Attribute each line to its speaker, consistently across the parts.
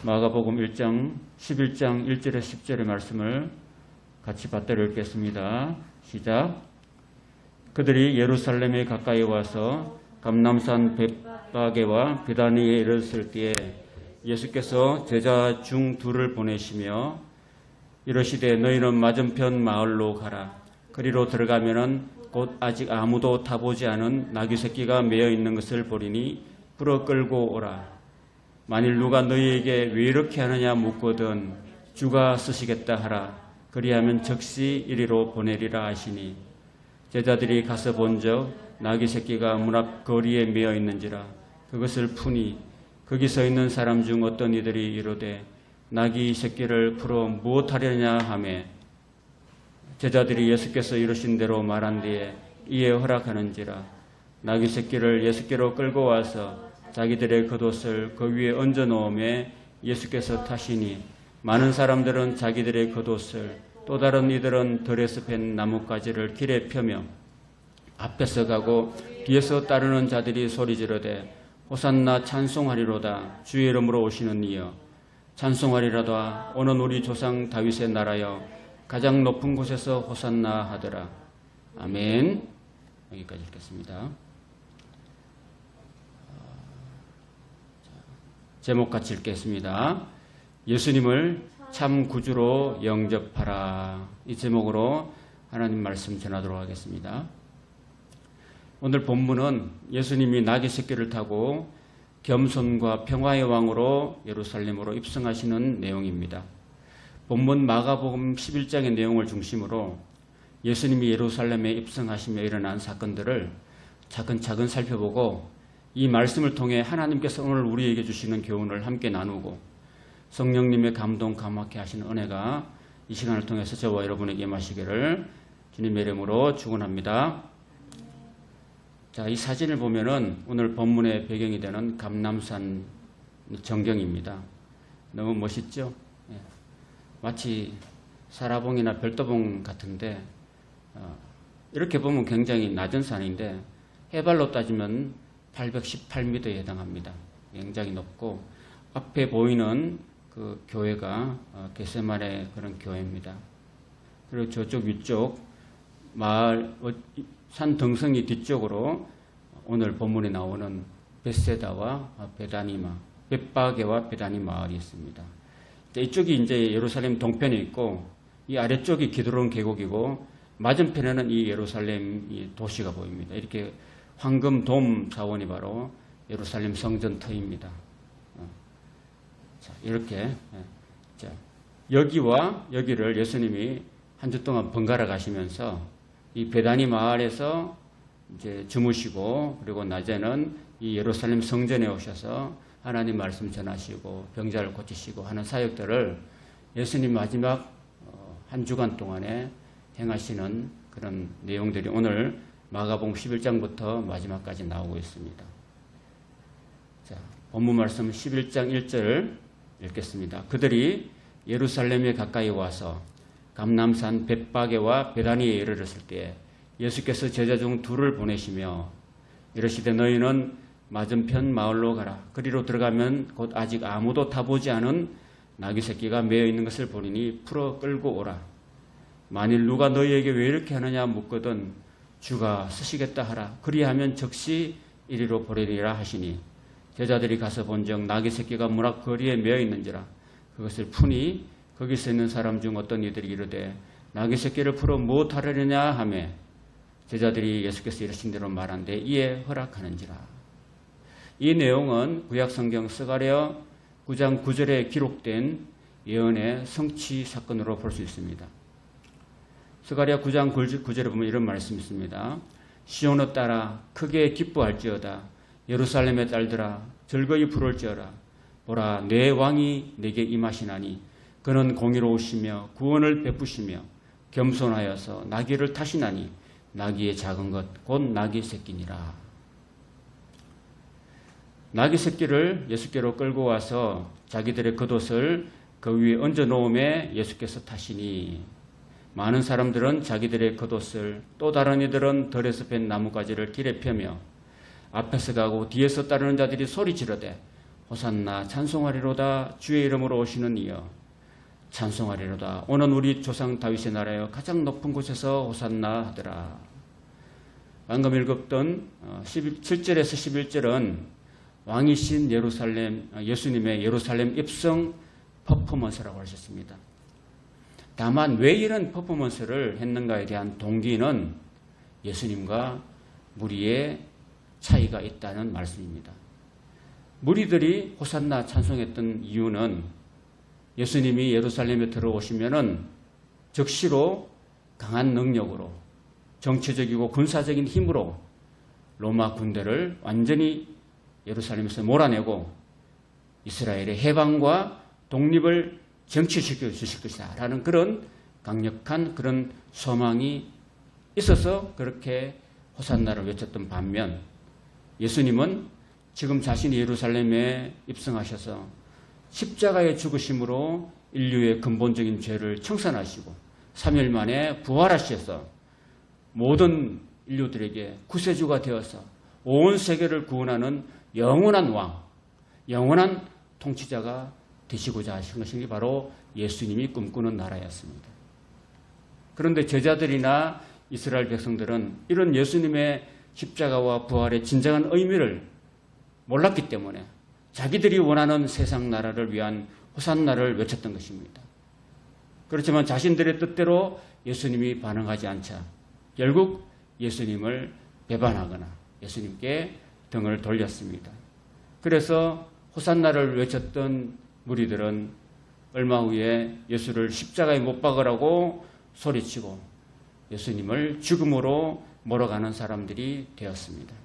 Speaker 1: 마가복음 1장 11장 1절에 10절의 말씀을 같이 받들어 읽겠습니다. 시작. 그들이 예루살렘에 가까이 와서 감람산 벳바게와 베다니에 이르렀을 때에 예수께서 제자 중 둘을 보내시며 이르시되 너희는 맞은편 마을로 가라. 그리로 들어가면은 곧 아직 아무도 타보지 않은 나귀 새끼가 매어 있는 것을 보리니 불어 끌고 오라. 만일 누가 너희에게 왜 이렇게 하느냐 묻거든 주가 쓰시겠다 하라. 그리하면 즉시 이리로 보내리라 하시니 제자들이 가서 본즉 나귀 새끼가 문 앞 거리에 매어 있는지라. 그것을 푸니 거기 서 있는 사람 중 어떤 이들이 이르되 나귀 새끼를 풀어 무엇하려냐 하매 제자들이 예수께서 이르신 대로 말한 뒤에 이에 허락하는지라. 나귀 새끼를 예수께로 끌고 와서 자기들의 겉옷을 그 위에 얹어 놓음에 예수께서 타시니 많은 사람들은 자기들의 겉옷을 또 다른 이들은 들에서 벤 나뭇가지를 길에 펴며 앞에서 가고 뒤에서 따르는 자들이 소리지르되 호산나 찬송하리로다. 주의 이름으로 오시는 이여 찬송하리로다. 오는 우리 조상 다윗의 나라여 가장 높은 곳에서 호산나 하더라. 아멘. 여기까지 읽겠습니다. 제목 같이 읽겠습니다. 예수님을 참 구주로 영접하라. 이 제목으로 하나님 말씀 전하도록 하겠습니다. 오늘 본문은 예수님이 나귀 새끼를 타고 겸손과 평화의 왕으로 예루살렘으로 입성하시는 내용입니다. 본문 마가복음 11장의 내용을 중심으로 예수님이 예루살렘에 입성하시며 일어난 사건들을 차근차근 살펴보고 이 말씀을 통해 하나님께서 오늘 우리에게 주시는 교훈을 함께 나누고 성령님의 감동 감화케 하시는 은혜가 이 시간을 통해서 저와 여러분에게 임하시기를 주님의 이름으로 축원합니다. 자, 이 사진을 보면은 오늘 본문의 배경이 되는 감람산 전경입니다. 너무 멋있죠? 예. 마치 사라봉이나 별도봉 같은데 이렇게 보면 굉장히 낮은 산인데 해발로 따지면 818m에 해당합니다. 굉장히 높고 앞에 보이는 그 교회가 겟세마네 그런 교회입니다. 그리고 저쪽 위쪽 마을 산 등성이 뒤쪽으로 오늘 본문에 나오는 벳세다와 베다니마, 벳바게와 베다니 마을이 있습니다. 이쪽이 이제 예루살렘 동편에 있고 이 아래쪽이 기드론 계곡이고 맞은편에는 이 예루살렘 이 도시가 보입니다. 이렇게 황금 돔 자원이 바로 예루살렘 성전 터입니다. 자, 이렇게 자, 여기와 여기를 예수님이 한 주 동안 번갈아 가시면서 이 베다니 마을에서 이제 주무시고 그리고 낮에는 이 예루살렘 성전에 오셔서 하나님 말씀 전하시고 병자를 고치시고 하는 사역들을 예수님 마지막 한 주간 동안에 행하시는 그런 내용들이 오늘 마가복음 11장부터 마지막까지 나오고 있습니다. 자, 본문 말씀 11장 1절 읽겠습니다. 그들이 예루살렘에 가까이 와서 감람산 벳바게와 베다니에 이르렀을 때에 예수께서 제자 중 둘을 보내시며 이르시되 너희는 맞은편 마을로 가라. 그리로 들어가면 곧 아직 아무도 타보지 않은 나귀 새끼가 매어 있는 것을 보리니 풀어 끌고 오라. 만일 누가 너희에게 왜 이렇게 하느냐 묻거든 주가 쓰시겠다 하라. 그리하면 즉시 이리로 보내리라 하시니 제자들이 가서 본즉 나귀 새끼가 문 앞 거리에 매어 있는지라. 그것을 푸니 거기서 있는 사람 중 어떤 이들이 이르되 나귀 새끼를 풀어 무엇하려느냐 하매 제자들이 예수께서 이르신 대로 말한데 이에 허락하는지라. 이 내용은 구약성경 스가랴 9장 9절에 기록된 예언의 성취 사건으로 볼 수 있습니다. 스가랴 9장 9절에 보면 이런 말씀이 있습니다. 시온의 딸아 크게 기뻐할지어다. 예루살렘의 딸들아 즐거이 부를지어라. 보라 내 왕이 내게 임하시나니 그는 공의로우시며 구원을 베푸시며 겸손하여서 나귀를 타시나니 나귀의 작은 것 곧 나귀 새끼니라. 나귀 새끼를 예수께로 끌고 와서 자기들의 겉옷을 그 위에 얹어 놓음에 예수께서 타시니 많은 사람들은 자기들의 겉옷을 또 다른 이들은 들에서 벤 나뭇가지를 길에 펴며 앞에서 가고 뒤에서 따르는 자들이 소리 지르되 호산나 찬송하리로다. 주의 이름으로 오시는 이여 찬송하리로다. 오는 우리 조상 다윗의 나라여 가장 높은 곳에서 호산나 하더라. 방금 읽었던 7절에서 11절은 왕이신 예루살렘, 예수님의 예루살렘 입성 퍼포먼스라고 하셨습니다. 다만 왜 이런 퍼포먼스를 했는가에 대한 동기는 예수님과 무리의 차이가 있다는 말씀입니다. 무리들이 호산나 찬송했던 이유는 예수님이 예루살렘에 들어오시면은 즉시로 강한 능력으로 정치적이고 군사적인 힘으로 로마 군대를 완전히 예루살렘에서 몰아내고 이스라엘의 해방과 독립을 정치시켜 주실 것이다 라는 그런 강력한 그런 소망이 있어서 그렇게 호산나를 외쳤던 반면 예수님은 지금 자신이 예루살렘에 입성하셔서 십자가의 죽으심으로 인류의 근본적인 죄를 청산하시고 3일 만에 부활하셔서 모든 인류들에게 구세주가 되어서 온 세계를 구원하는 영원한 왕, 영원한 통치자가 되시고자 하신 것이 바로 예수님이 꿈꾸는 나라였습니다. 그런데 제자들이나 이스라엘 백성들은 이런 예수님의 십자가와 부활의 진정한 의미를 몰랐기 때문에 자기들이 원하는 세상 나라를 위한 호산나를 외쳤던 것입니다. 그렇지만 자신들의 뜻대로 예수님이 반응하지 않자 결국 예수님을 배반하거나 예수님께 등을 돌렸습니다. 그래서 호산나를 외쳤던 무리들은 얼마 후에 예수를 십자가에 못 박으라고 소리치고 예수님을 죽음으로 몰아가는 사람들이 되었습니다.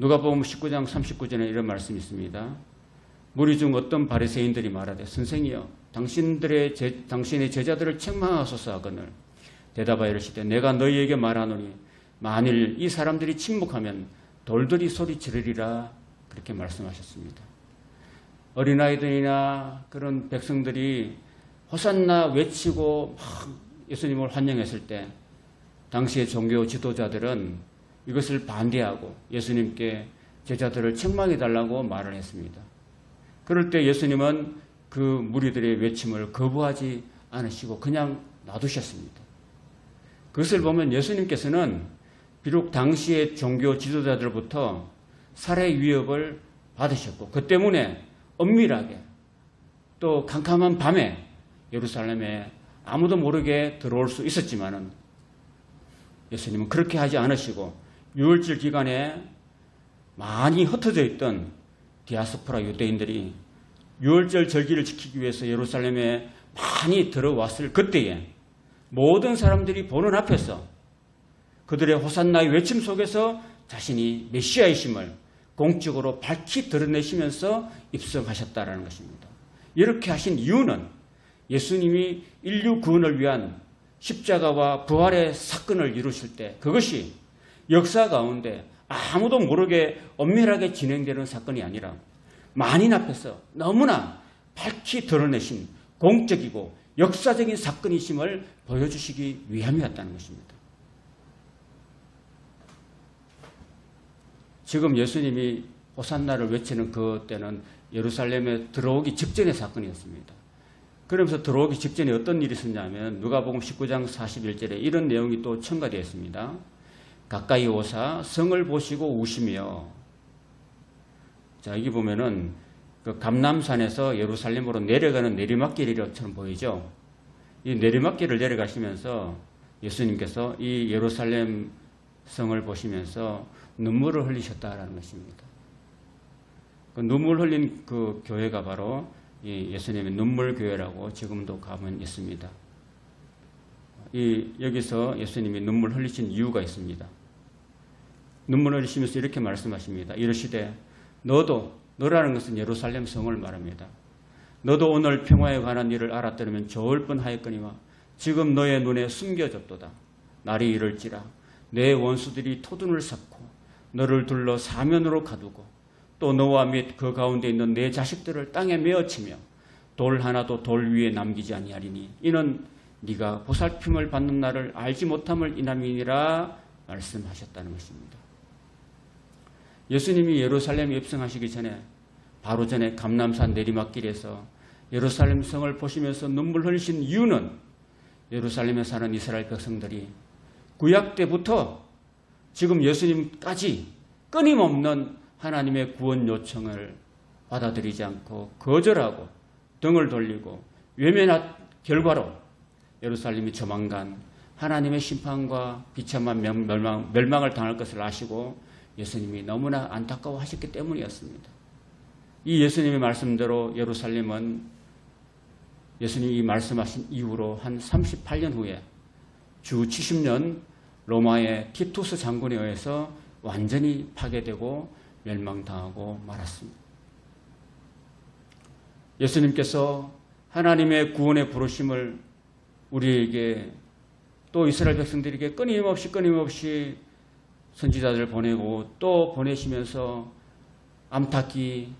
Speaker 1: 누가복음 19장 39절에 이런 말씀이 있습니다. 무리 중 어떤 바리새인들이 말하되 선생이여 당신의 제자들을 책망하소서 하거늘 대답하여 이르시되 내가 너희에게 말하노니 만일 이 사람들이 침묵하면 돌들이 소리 지르리라 그렇게 말씀하셨습니다. 어린아이들이나 그런 백성들이 호산나 외치고 막 예수님을 환영했을 때 당시의 종교 지도자들은 이것을 반대하고 예수님께 제자들을 책망해달라고 말을 했습니다. 그럴 때 예수님은 그 무리들의 외침을 거부하지 않으시고 그냥 놔두셨습니다. 그것을 보면 예수님께서는 비록 당시의 종교 지도자들로부터 살해 위협을 받으셨고 그 때문에 엄밀하게 또 캄캄한 밤에 예루살렘에 아무도 모르게 들어올 수 있었지만은 예수님은 그렇게 하지 않으시고 유월절 기간에 많이 흩어져 있던 디아스포라 유대인들이 유월절 절기를 지키기 위해서 예루살렘에 많이 들어왔을 그때에 모든 사람들이 보는 앞에서 그들의 호산나의 외침 속에서 자신이 메시아이심을 공적으로 밝히 드러내시면서 입성하셨다라는 것입니다. 이렇게 하신 이유는 예수님이 인류 구원을 위한 십자가와 부활의 사건을 이루실 때 그것이 역사 가운데 아무도 모르게 엄밀하게 진행되는 사건이 아니라 만인 앞에서 너무나 밝히 드러내신 공적이고 역사적인 사건이심을 보여주시기 위함이었다는 것입니다. 지금 예수님이 호산나를 외치는 그때는 예루살렘에 들어오기 직전의 사건이었습니다. 그러면서 들어오기 직전에 어떤 일이 있었냐면 누가복음 19장 41절에 이런 내용이 또 첨가되어 있습니다. 가까이 오사 성을 보시고 우시며 자 여기 보면은 그 감람산에서 예루살렘으로 내려가는 내리막길이처럼 보이죠. 이 내리막길을 내려가시면서 예수님께서 이 예루살렘 성을 보시면서 눈물을 흘리셨다라는 것입니다. 그 눈물 흘린 그 교회가 바로 이 예수님의 눈물교회라고 지금도 가면 있습니다. 여기서 예수님이 눈물 흘리신 이유가 있습니다. 눈물 흘리시면서 이렇게 말씀하십니다. 이르시되 너라는 것은 예루살렘 성을 말합니다. 너도 오늘 평화에 관한 일을 알았더라면 좋을 뻔하였거니와 지금 너의 눈에 숨겨졌도다. 날이 이를지라 내 원수들이 토둔을 쌓고 너를 둘러 사면으로 가두고 또 너와 및 그 가운데 있는 내 자식들을 땅에 메어치며 돌 하나도 돌 위에 남기지 아니하리니 이는 네가 보살핌을 받는 날을 알지 못함을 인함이니라 말씀하셨다는 것입니다. 예수님이 예루살렘에 입성하시기 전에 바로 전에 감람산 내리막길에서 예루살렘 성을 보시면서 눈물 흘리신 이유는 예루살렘에 사는 이스라엘 백성들이 구약 때부터 지금 예수님까지 끊임없는 하나님의 구원 요청을 받아들이지 않고 거절하고 등을 돌리고 외면한 결과로 예루살렘이 조만간 하나님의 심판과 비참한 멸망을 당할 것을 아시고 예수님이 너무나 안타까워하셨기 때문이었습니다. 이 예수님의 말씀대로 예루살렘은 예수님이 말씀하신 이후로 한 38년 후에 주 70년 로마의 티투스 장군에 의해서 완전히 파괴되고 멸망당하고 말았습니다. 예수님께서 하나님의 구원의 부르심을 우리에게 또 이스라엘 백성들에게 끊임없이 선지자들을 보내고 또 보내시면서 암탉이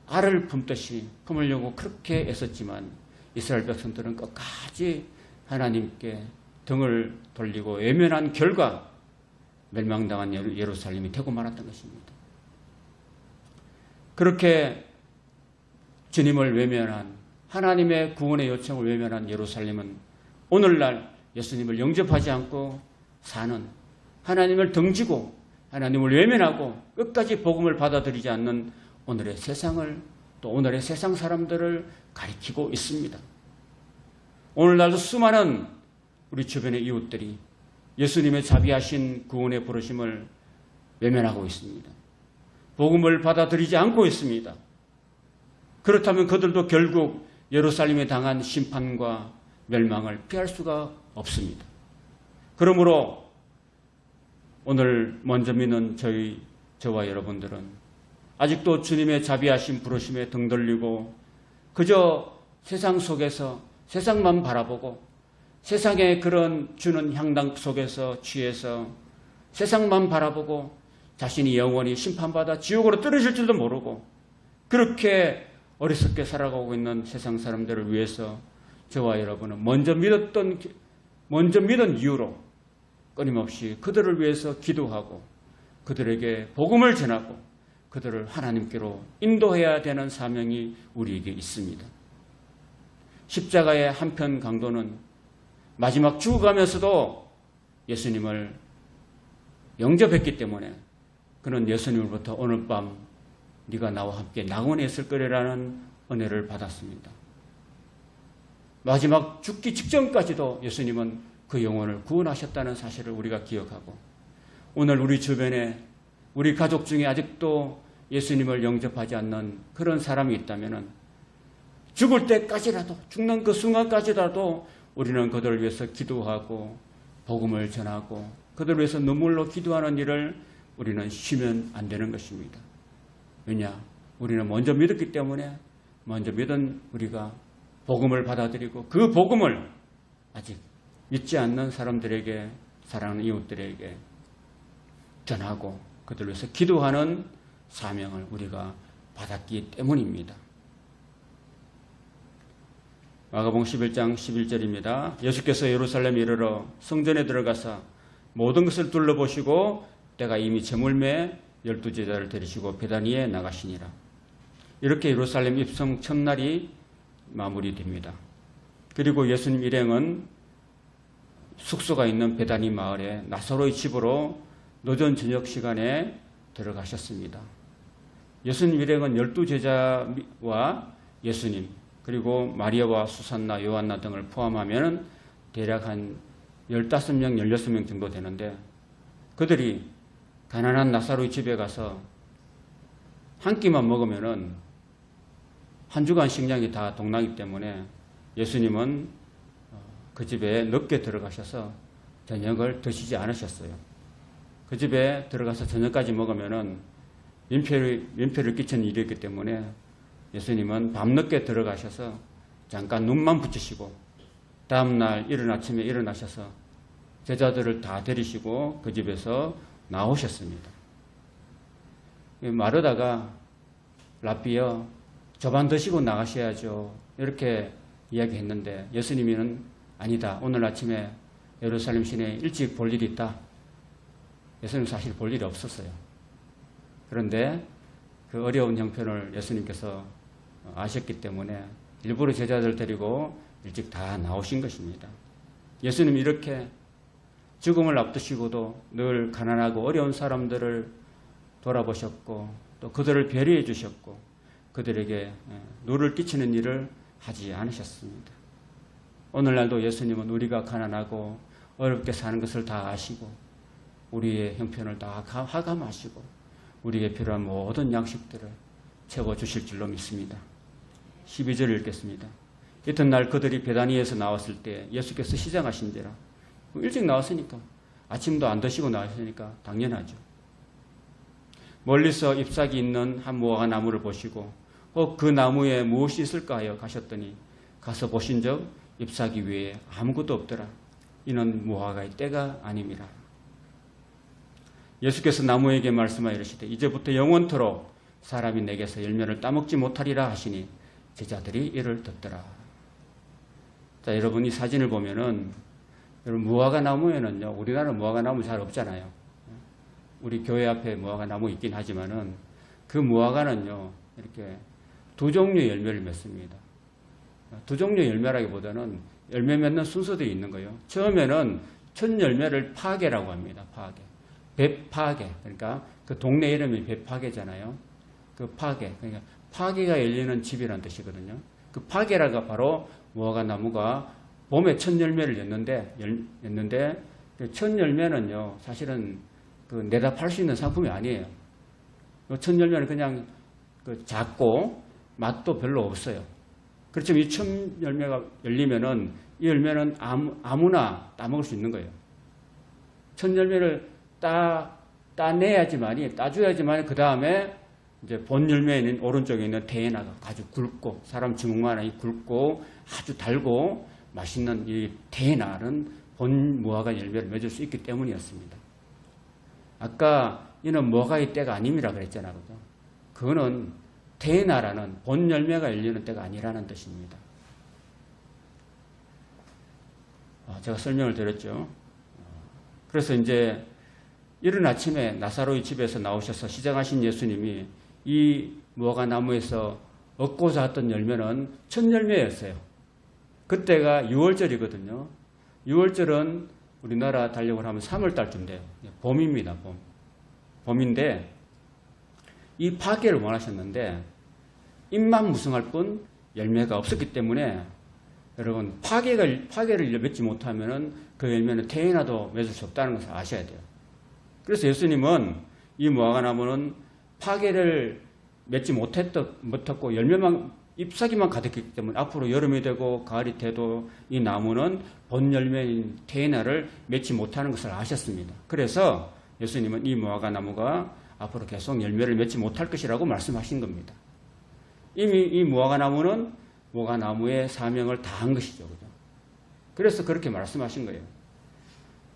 Speaker 1: 알을 품듯이 품으려고 그렇게 애썼지만 이스라엘 백성들은 끝까지 하나님께 등을 돌리고 외면한 결과 멸망당한 예루살렘이 되고 말았던 것입니다. 그렇게 주님을 외면한 하나님의 구원의 요청을 외면한 예루살렘은 오늘날 예수님을 영접하지 않고 사는 하나님을 등지고 하나님을 외면하고 끝까지 복음을 받아들이지 않는 오늘의 세상을 또 오늘의 세상 사람들을 가리키고 있습니다. 오늘날도 수많은 우리 주변의 이웃들이 예수님의 자비하신 구원의 부르심을 외면하고 있습니다. 복음을 받아들이지 않고 있습니다. 그렇다면 그들도 결국 예루살렘에 당한 심판과 멸망을 피할 수가 없습니다. 그러므로 오늘 먼저 믿는 저와 여러분들은 아직도 주님의 자비하신 부르심에 등 돌리고 그저 세상 속에서 세상만 바라보고 세상의 그런 주는 향당 속에서 취해서 세상만 바라보고 자신이 영원히 심판받아 지옥으로 떨어질 줄도 모르고 그렇게 어리석게 살아가고 있는 세상 사람들을 위해서 저와 여러분은 먼저 믿은 이유로 끊임없이 그들을 위해서 기도하고 그들에게 복음을 전하고 그들을 하나님께로 인도해야 되는 사명이 우리에게 있습니다. 십자가의 한편 강도는 마지막 죽어가면서도 예수님을 영접했기 때문에 그는 예수님으로부터 오늘 밤 네가 나와 함께 낙원에 있을 거라는 은혜를 받았습니다. 마지막 죽기 직전까지도 예수님은 그 영혼을 구원하셨다는 사실을 우리가 기억하고 오늘 우리 주변에 우리 가족 중에 아직도 예수님을 영접하지 않는 그런 사람이 있다면 죽을 때까지라도 죽는 그 순간까지라도 우리는 그들을 위해서 기도하고 복음을 전하고 그들을 위해서 눈물로 기도하는 일을 우리는 쉬면 안 되는 것입니다. 왜냐? 우리는 먼저 믿었기 때문에 먼저 믿은 우리가 복음을 받아들이고 그 복음을 아직 믿지 않는 사람들에게 사랑하는 이웃들에게 전하고 그들을 위해서 기도하는 사명을 우리가 받았기 때문입니다. 마가복음 11장 11절입니다. 예수께서 예루살렘에 이르러 성전에 들어가사 모든 것을 둘러보시고 때가 이미 저물매 12제자를 데리시고 베다니에 나가시니라. 이렇게 예루살렘 입성 첫날이 마무리됩니다. 그리고 예수님 일행은 숙소가 있는 베다니 마을에 나사로의 집으로 늦은 저녁 시간에 들어가셨습니다. 예수님 일행은 12제자와 예수님 그리고 마리아와 수산나 요한나 등을 포함하면 대략 한 15명, 16명 정도 되는데 그들이 가난한 나사로의 집에 가서 한 끼만 먹으면은 한 주간 식량이 다 동나기 때문에 예수님은 그 집에 늦게 들어가셔서 저녁을 드시지 않으셨어요. 그 집에 들어가서 저녁까지 먹으면은 민폐를 끼치는 일이었기 때문에 예수님은 밤늦게 들어가셔서 잠깐 눈만 붙이시고 다음날 이른 아침에 일어나셔서 제자들을 다 데리시고 그 집에서 나오셨습니다. 마르다가 랍비여 저반 드시고 나가셔야죠 이렇게 이야기했는데 예수님은 아니다. 오늘 아침에 예루살렘 시내에 일찍 볼 일이 있다. 예수님 사실 볼 일이 없었어요. 그런데 그 어려운 형편을 예수님께서 아셨기 때문에 일부러 제자들 데리고 일찍 다 나오신 것입니다. 예수님 이렇게 죽음을 앞두시고도 늘 가난하고 어려운 사람들을 돌아보셨고 또 그들을 배려해 주셨고 그들에게 누를 끼치는 일을 하지 않으셨습니다. 오늘날도 예수님은 우리가 가난하고 어렵게 사는 것을 다 아시고 우리의 형편을 다 하감하시고 우리에게 필요한 모든 양식들을 채워주실 줄로 믿습니다. 12절 읽겠습니다. 이튿날 그들이 베다니에서 나왔을 때 예수께서 시장하신지라. 일찍 나왔으니까 아침도 안 드시고 나왔으니까 당연하죠. 멀리서 잎사귀 있는 한 무화과 나무를 보시고 그 나무에 무엇이 있을까 하여 가셨더니 가서 보신즉 잎사귀 위에 아무것도 없더라. 이는 무화과의 때가 아님이라. 예수께서 나무에게 말씀하여 이르시되 이제부터 영원토록 사람이 내게서 열매를 따먹지 못하리라 하시니 제자들이 이를 듣더라. 자, 여러분 이 사진을 보면은 여러분 무화과 나무에는요, 우리나라 무화과 나무 잘 없잖아요. 우리 교회 앞에 무화과 나무 있긴 하지만은 그 무화과는요 이렇게 두 종류의 열매를 맺습니다. 두 종류의 열매라기보다는 열매 맺는 순서도 있는 거예요. 처음에는 첫 열매를 파게라고 합니다. 파게, 배파게. 그러니까 그 동네 이름이 배파게잖아요. 그 파게, 그러니까 파게가 열리는 집이라는 뜻이거든요. 그 파게라가 바로 무화과 나무가 봄에 첫 열매를 냈는데 그 첫 열매는요 사실은 그 내다 팔 수 있는 상품이 아니에요. 첫 열매는 그냥 그 작고 맛도 별로 없어요. 그렇지만 이 첫 열매가 열리면은 이 열매는 아무나 따먹을 수 있는 거예요. 첫 열매를 따줘야지만이 그 다음에 이제 본 열매에 있는 오른쪽에 있는 테에나가 아주 굵고 사람 주먹만하게 굵고 아주 달고 맛있는 이 테에나는 본 무화과 열매를 맺을 수 있기 때문이었습니다. 아까 이는 무화과의 때가 아님이라 그랬잖아요. 그거는 테에나라는 본 열매가 열리는 때가 아니라는 뜻입니다. 제가 설명을 드렸죠. 그래서 이제 이른 아침에 나사로의 집에서 나오셔서 시장하신 예수님이 이 무화과 나무에서 얻고자 했던 열매는 첫 열매였어요. 그때가 6월절이거든요. 6월절은 우리나라 달력을 하면 3월달쯤 돼요. 봄입니다. 봄인데 이 파괴를 원하셨는데 잎만 무성할 뿐 열매가 없었기 때문에 여러분 파괴를 맺지 못하면 그 열매는 태어나도 맺을 수 없다는 것을 아셔야 돼요. 그래서 예수님은 이 무화과 나무는 파괴를 맺지 못했고 열매만 잎사귀만 가득했기 때문에 앞으로 여름이 되고 가을이 돼도 이 나무는 본 열매인 테이나를 맺지 못하는 것을 아셨습니다. 그래서 예수님은 이 무화과 나무가 앞으로 계속 열매를 맺지 못할 것이라고 말씀하신 겁니다. 이미 이 무화과 나무는 무화과 나무의 사명을 다한 것이죠. 그죠? 그래서 그렇게 말씀하신 거예요.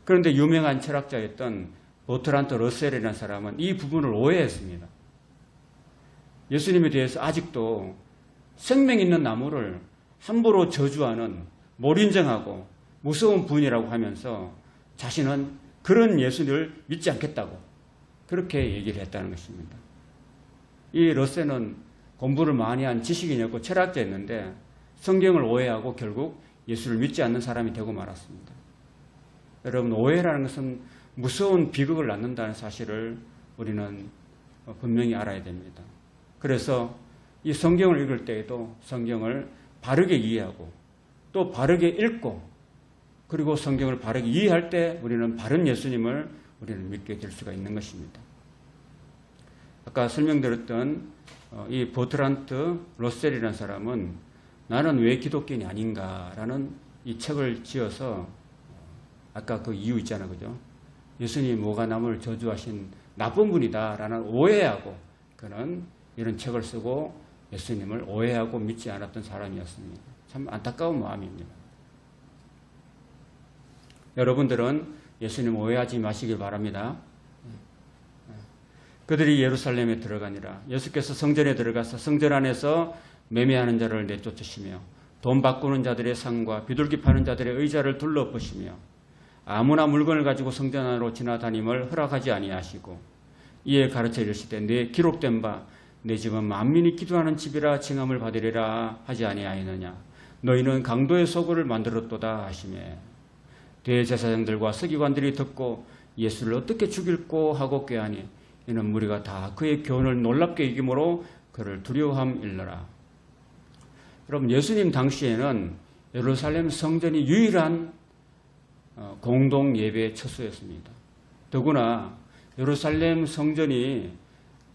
Speaker 1: 그런데 유명한 철학자였던 버트란트 러셀이라는 사람은 이 부분을 오해했습니다. 예수님에 대해서 아직도 생명 있는 나무를 함부로 저주하는 몰인정하고 무서운 분이라고 하면서 자신은 그런 예수를 믿지 않겠다고 그렇게 얘기를 했다는 것입니다. 이 러셀은 공부를 많이 한 지식인이었고 철학자였는데 성경을 오해하고 결국 예수를 믿지 않는 사람이 되고 말았습니다. 여러분, 오해라는 것은 무서운 비극을 낳는다는 사실을 우리는 분명히 알아야 됩니다. 그래서 이 성경을 읽을 때에도 성경을 바르게 이해하고 또 바르게 읽고 그리고 성경을 바르게 이해할 때 우리는 바른 예수님을 우리는 믿게 될 수가 있는 것입니다. 아까 설명드렸던 이 버트란트 러셀이라는 사람은 나는 왜 기독교인이 아닌가라는 이 책을 지어서 아까 그 이유 있잖아요. 그죠? 예수님이 무화과 나무를 저주하신 나쁜 분이다라는 오해하고 그는 이런 책을 쓰고 예수님을 오해하고 믿지 않았던 사람이었습니다. 참 안타까운 마음입니다. 여러분들은 예수님 오해하지 마시길 바랍니다. 그들이 예루살렘에 들어가니라. 예수께서 성전에 들어가서 성전 안에서 매매하는 자를 내쫓으시며 돈 바꾸는 자들의 상과 비둘기 파는 자들의 의자를 둘러보시며 아무나 물건을 가지고 성전 안으로 지나다님을 허락하지 아니하시고 이에 가르쳐 이르시되 내 기록된 바 내 집은 만민이 기도하는 집이라 칭함을 받으리라 하지 아니하였느냐. 너희는 강도의 소굴을 만들었도다 하시매 대제사장들과 서기관들이 듣고 예수를 어떻게 죽일꼬 하고 꾀하니 이는 무리가 다 그의 교훈을 놀랍게 여김으로 그를 두려워함일러라. 여러분, 예수님 당시에는 예루살렘 성전이 유일한 공동 예배 처소였습니다. 더구나 예루살렘 성전이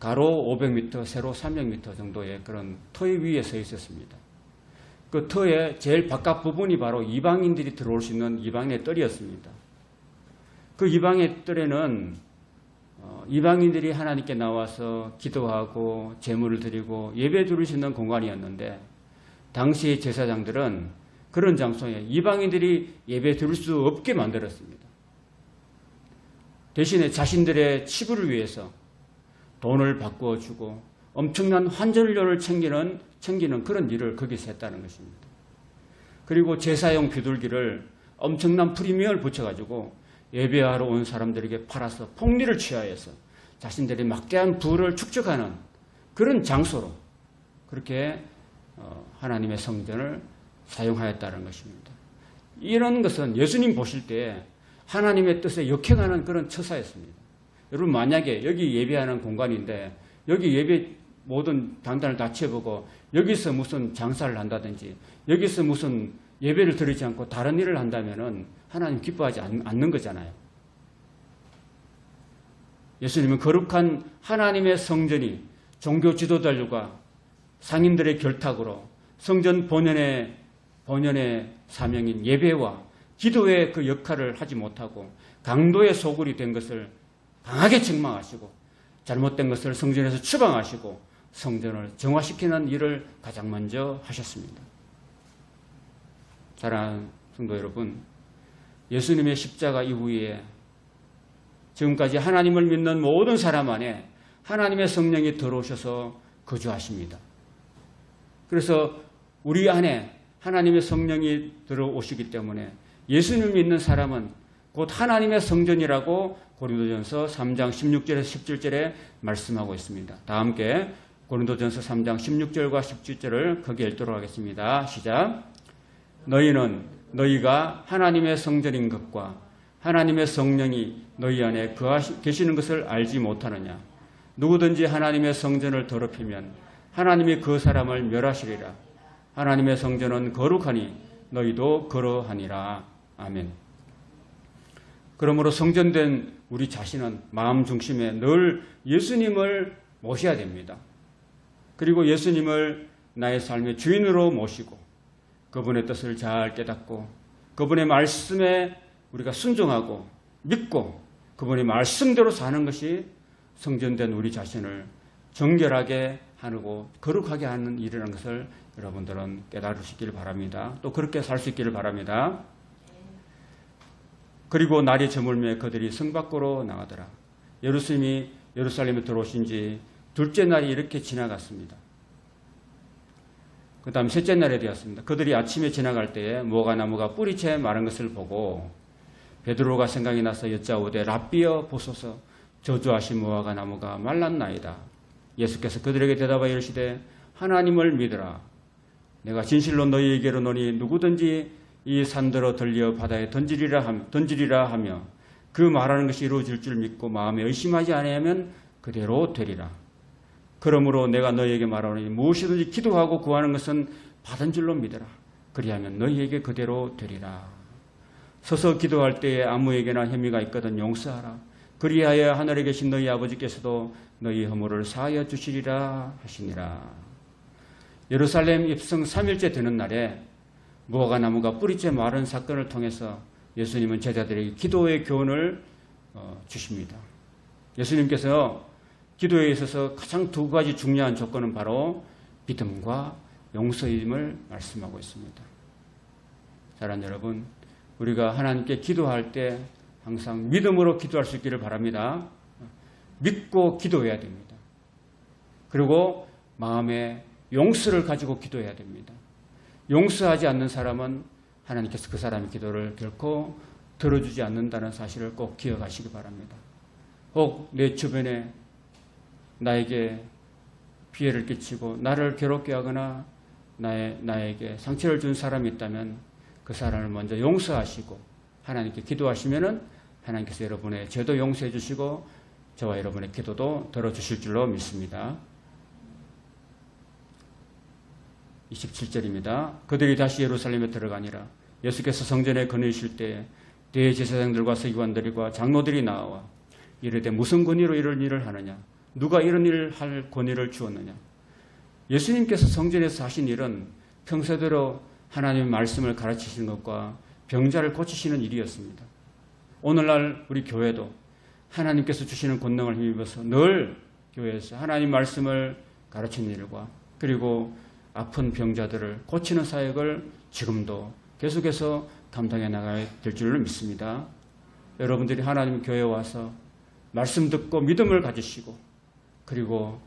Speaker 1: 가로 500m, 세로 300m 정도의 그런 터 위에 서 있었습니다. 그 터의 제일 바깥 부분이 바로 이방인들이 들어올 수 있는 이방인의 뜰이었습니다. 그 이방의 뜰에는 이방인들이 하나님께 나와서 기도하고 제물을 드리고 예배 드릴 수 있는 공간이었는데 당시 제사장들은 그런 장소에 이방인들이 예배 드릴 수 없게 만들었습니다. 대신에 자신들의 치부를 위해서 돈을 바꾸어 주고 엄청난 환전료를 챙기는 그런 일을 거기서 했다는 것입니다. 그리고 제사용 비둘기를 엄청난 프리미엄을 붙여가지고 예배하러 온 사람들에게 팔아서 폭리를 취하여서 자신들이 막대한 부를 축적하는 그런 장소로 그렇게 하나님의 성전을 사용하였다는 것입니다. 이런 것은 예수님 보실 때 하나님의 뜻에 역행하는 그런 처사였습니다. 여러분, 만약에 여기 예배하는 공간인데 여기 예배 모든 단단을 다 채우고 여기서 무슨 장사를 한다든지 여기서 무슨 예배를 드리지 않고 다른 일을 한다면은 하나님 기뻐하지 않는 거잖아요. 예수님은 거룩한 하나님의 성전이 종교 지도자들과 상인들의 결탁으로 성전 본연의 사명인 예배와 기도의 그 역할을 하지 못하고 강도의 소굴이 된 것을 강하게 책망하시고 잘못된 것을 성전에서 추방하시고 성전을 정화시키는 일을 가장 먼저 하셨습니다. 사랑하는 성도 여러분, 예수님의 십자가 이후에 지금까지 하나님을 믿는 모든 사람 안에 하나님의 성령이 들어오셔서 거주하십니다. 그래서 우리 안에 하나님의 성령이 들어오시기 때문에 예수님을 믿는 사람은 곧 하나님의 성전이라고 고린도전서 3장 16절에서 17절에 말씀하고 있습니다. 다 함께 고린도전서 3장 16절과 17절을 크게 읽도록 하겠습니다. 시작. 너희는 너희가 하나님의 성전인 것과 하나님의 성령이 너희 안에 계시는 것을 알지 못하느냐. 누구든지 하나님의 성전을 더럽히면 하나님이 그 사람을 멸하시리라. 하나님의 성전은 거룩하니 너희도 그러하니라. 아멘. 그러므로 성전된 우리 자신은 마음 중심에 늘 예수님을 모셔야 됩니다. 그리고 예수님을 나의 삶의 주인으로 모시고 그분의 뜻을 잘 깨닫고 그분의 말씀에 우리가 순종하고 믿고 그분의 말씀대로 사는 것이 성전된 우리 자신을 정결하게 하고 거룩하게 하는 일이라는 것을 여러분들은 깨달으시기를 바랍니다. 또 그렇게 살 수 있기를 바랍니다. 그리고 날이 저물매 그들이 성 밖으로 나가더라. 예루살렘에 들어오신 지 둘째 날이 이렇게 지나갔습니다. 그 다음 셋째 날이 되었습니다. 그들이 아침에 지나갈 때에 무화과나무가 뿌리채 마른 것을 보고 베드로가 생각이 나서 여짜오되 랍비여 보소서 저주하신 무화과나무가 말랐나이다. 예수께서 그들에게 대답하여 이르시되 하나님을 믿으라. 내가 진실로 너희에게로 노니 누구든지 이 산더러 들려 바다에 던지리라 하며 그 말하는 것이 이루어질 줄 믿고 마음에 의심하지 아니하면 그대로 되리라. 그러므로 내가 너희에게 말하노니 무엇이든지 기도하고 구하는 것은 받은 줄로 믿으라. 그리하면 너희에게 그대로 되리라. 서서 기도할 때에 아무에게나 혐의가 있거든 용서하라. 그리하여 하늘에 계신 너희 아버지께서도 너희 허물을 사하여 주시리라 하시니라. 예루살렘 입성 3일째 되는 날에 무화과나무가 뿌리째 마른 사건을 통해서 예수님은 제자들에게 기도의 교훈을 주십니다. 예수님께서 기도에 있어서 가장 두 가지 중요한 조건은 바로 믿음과 용서임을 말씀하고 있습니다. 사랑하는 여러분, 우리가 하나님께 기도할 때 항상 믿음으로 기도할 수 있기를 바랍니다. 믿고 기도해야 됩니다. 그리고 마음에 용서를 가지고 기도해야 됩니다. 용서하지 않는 사람은 하나님께서 그 사람의 기도를 결코 들어주지 않는다는 사실을 꼭 기억하시기 바랍니다. 혹 내 주변에 나에게 피해를 끼치고 나를 괴롭게 하거나 나에게 상처를 준 사람이 있다면 그 사람을 먼저 용서하시고 하나님께 기도하시면은 하나님께서 여러분의 죄도 용서해 주시고 저와 여러분의 기도도 들어주실 줄로 믿습니다. 27절입니다. 그들이 다시 예루살렘에 들어가니라. 예수께서 성전에 거느리실 때에 대제사장들과 서기관들과 장로들이 나와 이르되 무슨 권위로 이런 일을 하느냐? 누가 이런 일을 할 권위를 주었느냐? 예수님께서 성전에서 하신 일은 평소대로 하나님의 말씀을 가르치시는 것과 병자를 고치시는 일이었습니다. 오늘날 우리 교회도 하나님께서 주시는 권능을 힘입어서 늘 교회에서 하나님 말씀을 가르치는 일과 그리고 아픈 병자들을 고치는 사역을 지금도 계속해서 감당해 나가야 될 줄로 믿습니다. 여러분들이 하나님 교회에 와서 말씀 듣고 믿음을 가지시고 그리고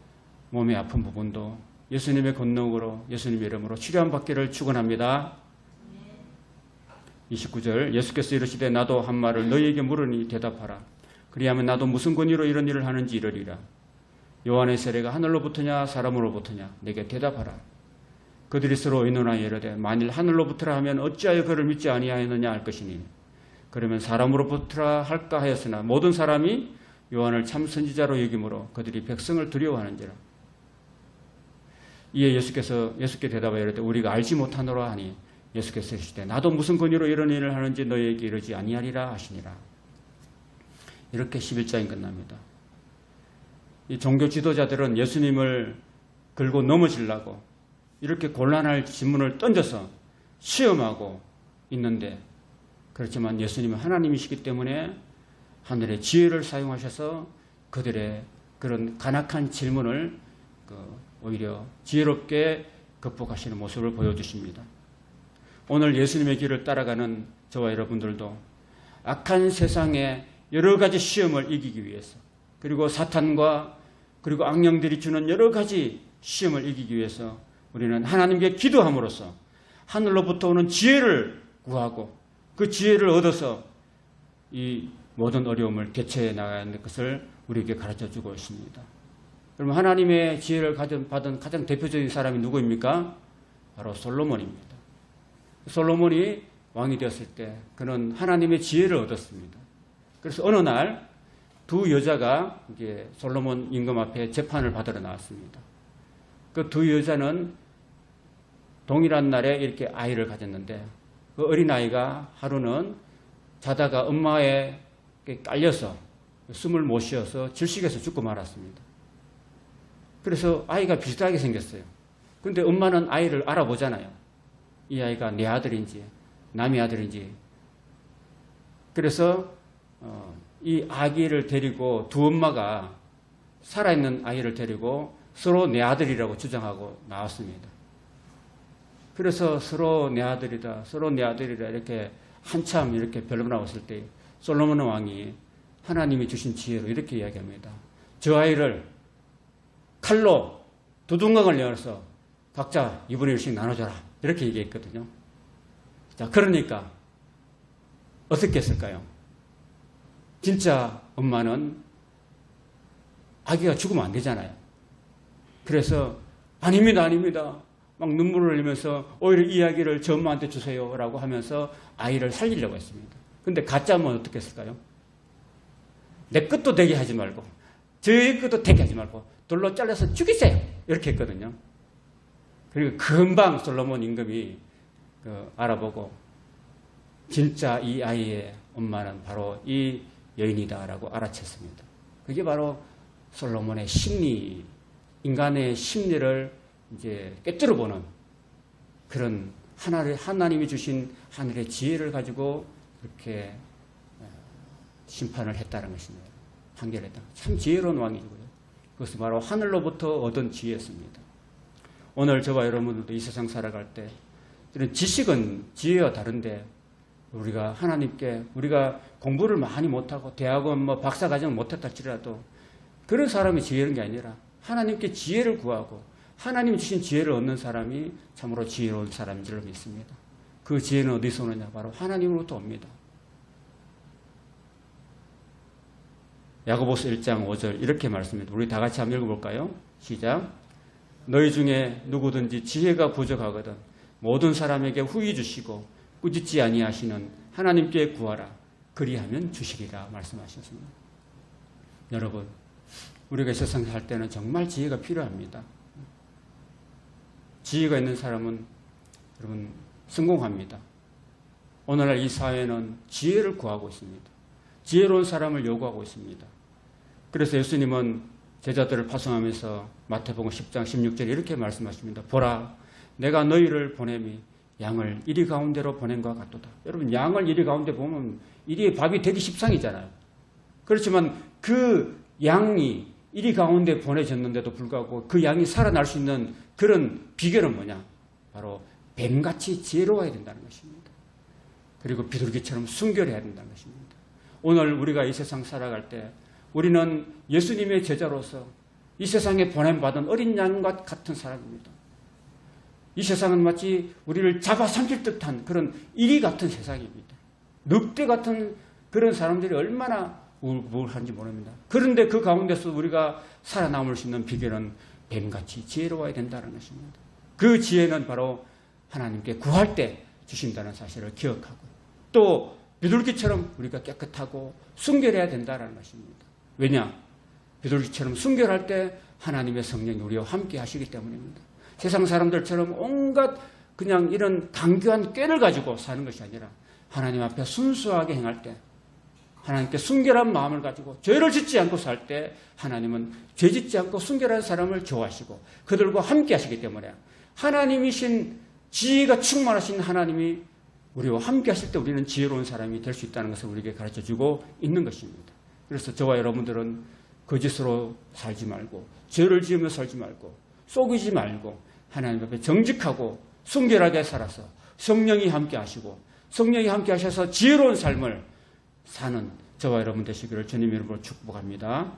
Speaker 1: 몸의 아픈 부분도 예수님의 권능으로 예수님의 이름으로 치료받기를 축원합니다. 29절 예수께서 이르시되 나도 한 말을 너희에게 물으니 대답하라. 그리하면 나도 무슨 권위로 이런 일을 하는지 이르리라. 요한의 세례가 하늘로부터냐 사람으로부터냐 내게 대답하라. 그들이 서로 의논하여 이르되 만일 하늘로부터라 하면 어찌하여 그를 믿지 아니하였느냐 할 것이니 그러면 사람으로부터라 할까 하였으나 모든 사람이 요한을 참 선지자로 여김으로 그들이 백성을 두려워하는지라. 이에 예수께 대답하여 이르되 우리가 알지 못하노라 하니 예수께서 이르시되 나도 무슨 권위로 이런 일을 하는지 너희에게 이르지 아니하리라 하시니라. 이렇게 11장이 끝납니다. 이 종교 지도자들은 예수님을 긁고 넘어지려고 이렇게 곤란할 질문을 던져서 시험하고 있는데 그렇지만 예수님은 하나님이시기 때문에 하늘의 지혜를 사용하셔서 그들의 그런 간악한 질문을 오히려 지혜롭게 극복하시는 모습을 보여주십니다. 오늘 예수님의 길을 따라가는 저와 여러분들도 악한 세상의 여러 가지 시험을 이기기 위해서 그리고 사탄과 그리고 악령들이 주는 여러 가지 시험을 이기기 위해서 우리는 하나님께 기도함으로써 하늘로부터 오는 지혜를 구하고 그 지혜를 얻어서 이 모든 어려움을 대처해 나가야 하는 것을 우리에게 가르쳐주고 있습니다. 여러분 하나님의 지혜를 받은 가장 대표적인 사람이 누구입니까? 바로 솔로몬입니다. 솔로몬이 왕이 되었을 때 그는 하나님의 지혜를 얻었습니다. 그래서 어느 날 두 여자가 이제 솔로몬 임금 앞에 재판을 받으러 나왔습니다. 그 두 여자는 동일한 날에 이렇게 아이를 가졌는데 그 어린아이가 하루는 자다가 엄마에 깔려서 숨을 못 쉬어서 질식해서 죽고 말았습니다. 그래서 아이가 비슷하게 생겼어요. 그런데 엄마는 아이를 알아보잖아요. 이 아이가 내 아들인지 남의 아들인지. 그래서 이 아기를 데리고 두 엄마가 살아있는 아이를 데리고 서로 내 아들이라고 주장하고 나왔습니다. 그래서 서로 내 아들이다, 서로 내 아들이다 이렇게 한참 이렇게 별로 나왔을 때 솔로몬 왕이 하나님이 주신 지혜로 이렇게 이야기합니다. 저 아이를 칼로 두둥강을 내어서 각자 2분의 1씩 나눠줘라 이렇게 얘기했거든요. 자, 그러니까 어떻게 했을까요? 진짜 엄마는 아기가 죽으면 안 되잖아요. 그래서 아닙니다. 막 눈물을 흘리면서 오히려 이 아기를 저 엄마한테 주세요 라고 하면서 아이를 살리려고 했습니다. 근데 가짜 엄마는 어떻게 했을까요? 내 것도 되게 하지 말고 저의 것도 되게 하지 말고 돌로 잘라서 죽이세요 이렇게 했거든요. 그리고 금방 솔로몬 임금이 알아보고 진짜 이 아이의 엄마는 바로 이 여인이다라고 알아챘습니다. 그게 바로 솔로몬의 심리, 인간의 심리를 이제 꿰뚫어보는 그런 하나님이 주신 하늘의 지혜를 가지고 그렇게 심판을 했다는 것입니다. 판결했다. 참 지혜로운 왕이고요. 그것은 바로 하늘로부터 얻은 지혜였습니다. 오늘 저와 여러분들도 이 세상 살아갈 때 이런 지식은 지혜와 다른데 우리가 하나님께 우리가 공부를 많이 못하고 대학원 박사과정 못했다 할지라도 그런 사람이 지혜로운 게 아니라 하나님께 지혜를 구하고 하나님이 주신 지혜를 얻는 사람이 참으로 지혜로운 사람인 줄 믿습니다. 그 지혜는 어디서 오느냐? 바로 하나님으로부터 옵니다. 야고보서 1장 5절 이렇게 말씀합니다. 우리 다 같이 한번 읽어볼까요? 시작. 너희 중에 누구든지 지혜가 부족하거든 모든 사람에게 후히 주시고 꾸짖지 아니하시는 하나님께 구하라. 그리하면 주시리라 말씀하셨습니다. 여러분, 우리가 이 세상 살 때는 정말 지혜가 필요합니다. 지혜가 있는 사람은 여러분 성공합니다. 오늘날 이 사회는 지혜를 구하고 있습니다. 지혜로운 사람을 요구하고 있습니다. 그래서 예수님은 제자들을 파송하면서 마태복음 10장 16절에 이렇게 말씀하십니다. 보라, 내가 너희를 보냄이 양을 이리 가운데로 보낸 것 같도다. 여러분, 양을 이리 가운데 보면 이리 밥이 되기 십상이잖아요. 그렇지만 그 양이 이리 가운데 보내졌는데도 불구하고 그 양이 살아날 수 있는 그런 비결은 뭐냐? 바로 뱀같이 지혜로워야 된다는 것입니다. 그리고 비둘기처럼 순결해야 된다는 것입니다. 오늘 우리가 이 세상 살아갈 때 우리는 예수님의 제자로서 이 세상에 보냄받은 어린 양과 같은 사람입니다. 이 세상은 마치 우리를 잡아삼킬 듯한 그런 이리 같은 세상입니다. 늑대 같은 그런 사람들이 얼마나 우울한지 모릅니다. 그런데 그 가운데서 우리가 살아남을 수 있는 비결은 뱀같이 지혜로워야 된다는 것입니다. 그 지혜는 바로 하나님께 구할 때 주신다는 사실을 기억하고 또 비둘기처럼 우리가 깨끗하고 순결해야 된다는 것입니다. 왜냐? 비둘기처럼 순결할 때 하나님의 성령이 우리와 함께 하시기 때문입니다. 세상 사람들처럼 온갖 그냥 이런 강교한 꾀를 가지고 사는 것이 아니라 하나님 앞에 순수하게 행할 때 하나님께 순결한 마음을 가지고 죄를 짓지 않고 살 때 하나님은 죄 짓지 않고 순결한 사람을 좋아하시고 그들과 함께 하시기 때문에 하나님이신 지혜가 충만하신 하나님이 우리와 함께 하실 때 우리는 지혜로운 사람이 될 수 있다는 것을 우리에게 가르쳐주고 있는 것입니다. 그래서 저와 여러분들은 거짓으로 살지 말고 죄를 지으며 살지 말고 속이지 말고 하나님 앞에 정직하고 순결하게 살아서 성령이 함께 하시고 성령이 함께 하셔서 지혜로운 삶을 사는 저와 여러분 되시기를 주님 이름으로 축복합니다.